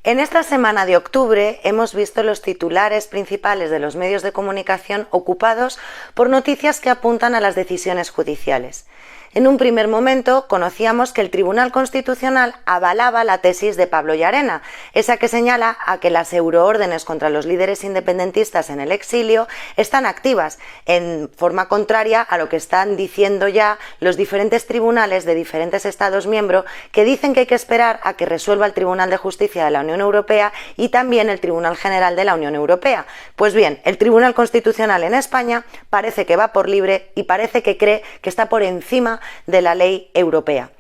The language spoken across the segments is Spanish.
En esta semana de octubre hemos visto los titulares principales de los medios de comunicación ocupados por noticias que apuntan a las decisiones judiciales. En un primer momento conocíamos que el Tribunal Constitucional avalaba la tesis de Pablo Llarena, esa que señala a que las euroórdenes contra los líderes independentistas en el exilio están activas, en forma contraria a lo que están diciendo ya los diferentes tribunales de diferentes Estados miembros, que dicen que hay que esperar a que resuelva el Tribunal de Justicia de la Unión Europea y también el Tribunal General de la Unión Europea. Pues bien, el Tribunal Constitucional en España parece que va por libre y parece que cree que está por encima de la ley europea.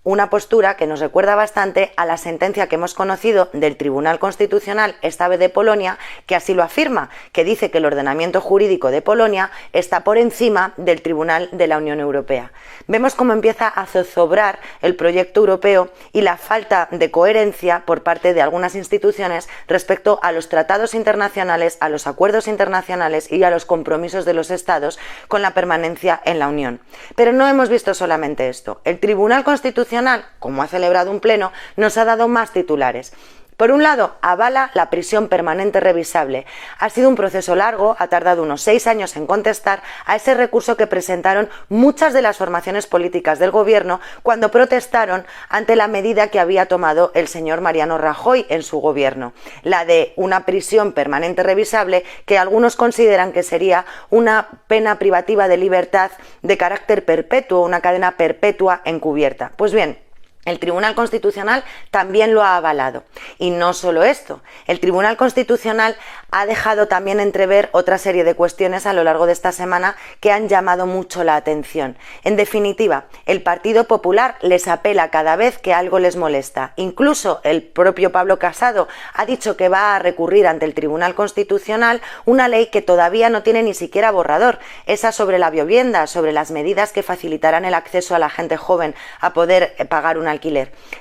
Una postura que nos recuerda bastante a la sentencia que hemos conocido del Tribunal Constitucional, esta vez de Polonia, que así lo afirma, que dice que el ordenamiento jurídico de Polonia está por encima del Tribunal de la Unión Europea. Vemos cómo empieza a zozobrar el proyecto europeo y la falta de coherencia por parte de algunas instituciones respecto a los tratados internacionales, a los acuerdos internacionales y a los compromisos de los Estados con la permanencia en la Unión. Pero no hemos visto solamente esto. El Tribunal Constitucional, como ha celebrado un pleno, nos ha dado más titulares. Por un lado, avala la prisión permanente revisable. Ha sido un proceso largo, ha tardado unos 6 años en contestar a ese recurso que presentaron muchas de las formaciones políticas del gobierno cuando protestaron ante la medida que había tomado el señor Mariano Rajoy en su gobierno, la de una prisión permanente revisable, que algunos consideran que sería una pena privativa de libertad de carácter perpetuo, una cadena perpetua encubierta. Pues bien, el Tribunal Constitucional también lo ha avalado. Y no solo esto, el Tribunal Constitucional ha dejado también entrever otra serie de cuestiones a lo largo de esta semana que han llamado mucho la atención. En definitiva, el Partido Popular les apela cada vez que algo les molesta. Incluso el propio Pablo Casado ha dicho que va a recurrir ante el Tribunal Constitucional una ley que todavía no tiene ni siquiera borrador, esa sobre la vivienda, sobre las medidas que facilitarán el acceso a la gente joven a poder pagar un alquiler.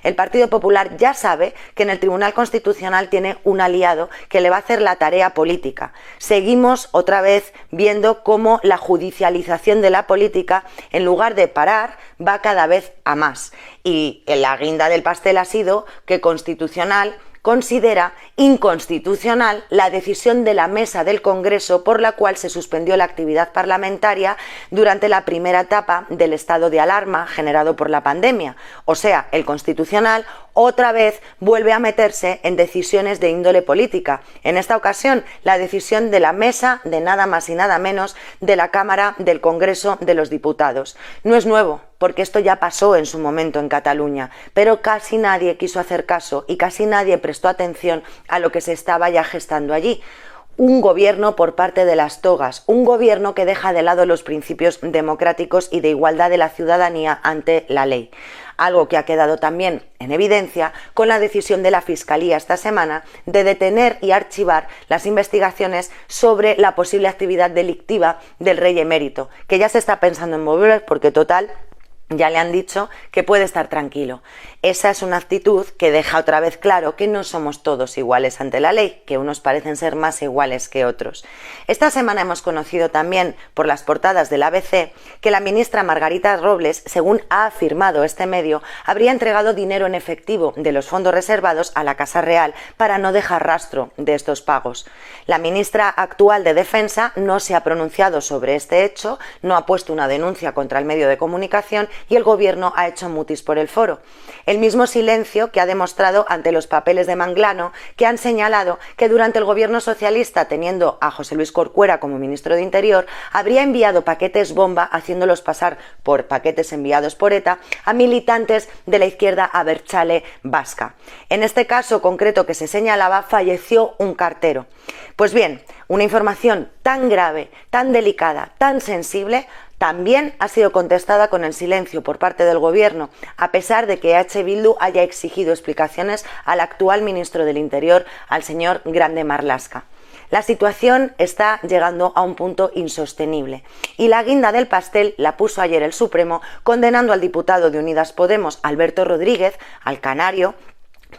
El Partido Popular ya sabe que en el Tribunal Constitucional tiene un aliado que le va a hacer la tarea política. Seguimos otra vez viendo cómo la judicialización de la política, en lugar de parar, va cada vez a más. Y la guinda del pastel ha sido que Constitucional considera inconstitucional la decisión de la Mesa del Congreso por la cual se suspendió la actividad parlamentaria durante la primera etapa del estado de alarma generado por la pandemia. O sea, el Constitucional otra vez vuelve a meterse en decisiones de índole política. En esta ocasión, la decisión de la Mesa de nada más y nada menos de la Cámara del Congreso de los Diputados. No es nuevo, porque esto ya pasó en su momento en Cataluña, pero casi nadie quiso hacer caso y casi nadie prestó atención a lo que se estaba ya gestando allí. Un gobierno por parte de las togas, un gobierno que deja de lado los principios democráticos y de igualdad de la ciudadanía ante la ley. Algo que ha quedado también en evidencia con la decisión de la Fiscalía esta semana de detener y archivar las investigaciones sobre la posible actividad delictiva del rey emérito, que ya se está pensando en volver porque total ya le han dicho que puede estar tranquilo. Esa es una actitud que deja otra vez claro que no somos todos iguales ante la ley, que unos parecen ser más iguales que otros. Esta semana hemos conocido también por las portadas del ABC que la ministra Margarita Robles, según ha afirmado este medio, habría entregado dinero en efectivo de los fondos reservados a la Casa Real para no dejar rastro de estos pagos. La ministra actual de Defensa no se ha pronunciado sobre este hecho, no ha puesto una denuncia contra el medio de comunicación y el gobierno ha hecho mutis por el foro. El mismo silencio que ha demostrado ante los papeles de Manglano, que han señalado que durante el gobierno socialista, teniendo a José Luis Corcuera como ministro de Interior, habría enviado paquetes bomba, haciéndolos pasar por paquetes enviados por ETA, a militantes de la izquierda abertzale vasca. En este caso concreto que se señalaba, falleció un cartero. Pues bien, una información tan grave, tan delicada, tan sensible, también ha sido contestada con el silencio por parte del gobierno, a pesar de que EH Bildu haya exigido explicaciones al actual ministro del Interior, al señor Grande Marlaska. La situación está llegando a un punto insostenible y la guinda del pastel la puso ayer el Supremo, condenando al diputado de Unidas Podemos, Alberto Rodríguez, al canario,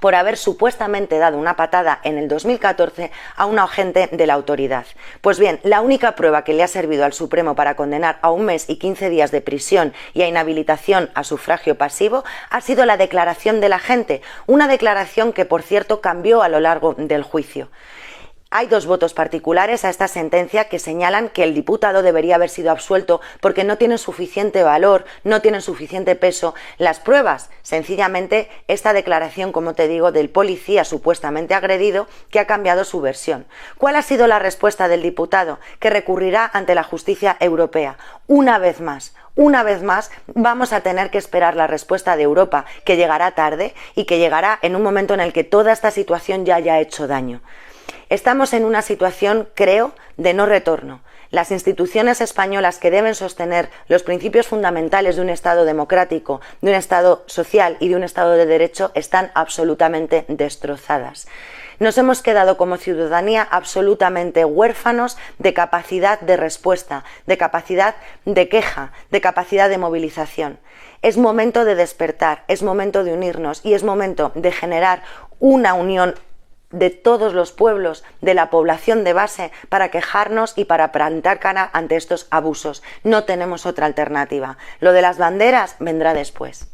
por haber supuestamente dado una patada en el 2014 a un agente de la autoridad. Pues bien, la única prueba que le ha servido al Supremo para condenar a 1 mes y 15 días de prisión y a inhabilitación a sufragio pasivo ha sido la declaración del agente, una declaración que, por cierto, cambió a lo largo del juicio. Hay 2 votos particulares a esta sentencia que señalan que el diputado debería haber sido absuelto porque no tienen suficiente valor, no tienen suficiente peso las pruebas. Sencillamente, esta declaración, como te digo, del policía supuestamente agredido que ha cambiado su versión. ¿Cuál ha sido la respuesta del diputado? Que recurrirá ante la justicia europea. Una vez más vamos a tener que esperar la respuesta de Europa, que llegará tarde y que llegará en un momento en el que toda esta situación ya haya hecho daño. Estamos en una situación, creo, de no retorno. Las instituciones españolas que deben sostener los principios fundamentales de un Estado democrático, de un Estado social y de un Estado de Derecho están absolutamente destrozadas. Nos hemos quedado como ciudadanía absolutamente huérfanos de capacidad de respuesta, de capacidad de queja, de capacidad de movilización. Es momento de despertar, es momento de unirnos y es momento de generar una unión de todos los pueblos, de la población de base, para quejarnos y para plantar cara ante estos abusos. No tenemos otra alternativa. Lo de las banderas vendrá después.